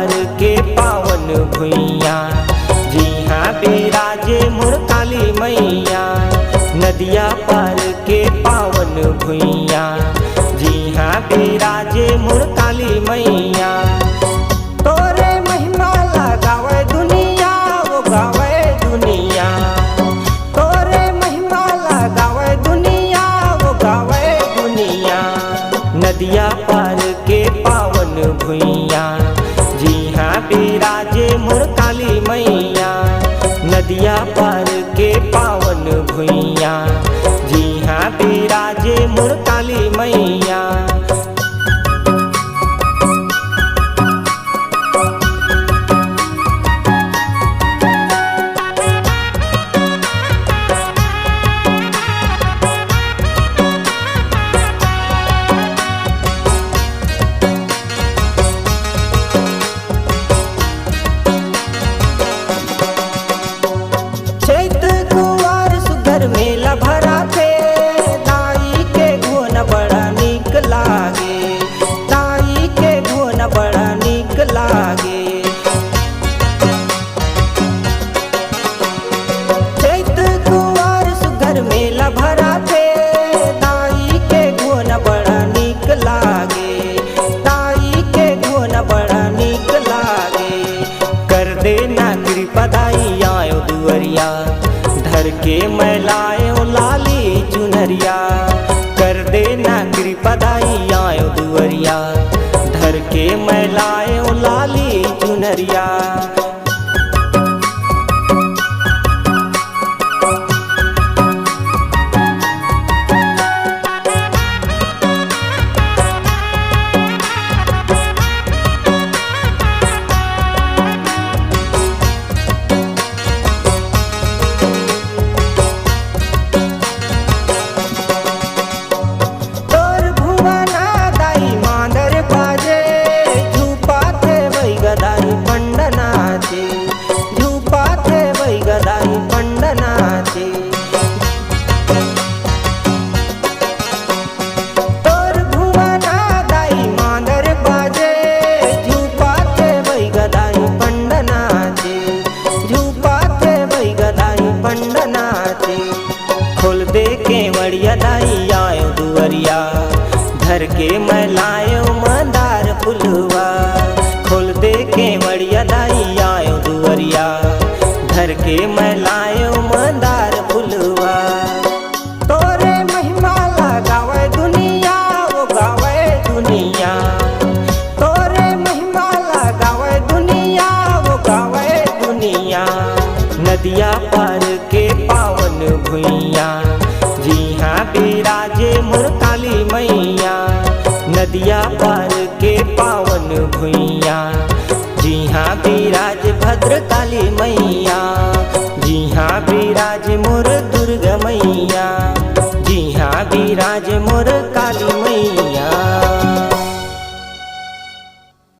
पार के पावन भुइया, जी हाँ बिराजे मोर काली मैया। नदिया पार के पावन भुइया, जी हाँ बिराजे मोर काली मैया। तोरे महिमा लगावे दुनिया, वो गावे दुनिया। तोरे महिमा लगावे दुनिया, वो गावे दुनिया। नदिया पार के पावन भुइया, जी हाँ बिराजे मोर काली मैया। नदिया पार के पावन भुइया, जी हाँ बिराजे मोर काली मैया। मेला भरा थे दाई के घोन बड़ा नीक लागे, दाई के घोन बड़ा नीक लागे। चैत कुंवर सुघर मेला भरा थे दाई के घोन बड़ा नीक लागे, दाई के घोन बड़ा नीक लागे। कर देना कृपा दाई आयो दुअरिया, धर के मैं लायो लाली चुनरिया। कर देना कृपा दाई आयो दुअरिया, धर के मैं लायो लाली चुनरिया। खोल दे केवड़िया दाई आयो दुअरिया, धर के मैं लायो मंदार फुलवा। खोल दे केवड़िया दाई आयो दुअरिया, धर के मैं लायो मंदार फुलवा। तोरे महिमा लगावे दुनिया, वो गावे दुनिया। तोरे महिमा लगावे दुनिया, वो गावे दुनिया। नदिया पार के पावन भुइया, जी हाँ बिराजे मोर काली मैया। नदिया पार के पावन भुइया, जी हाँ बिराज भद्र काली मैया।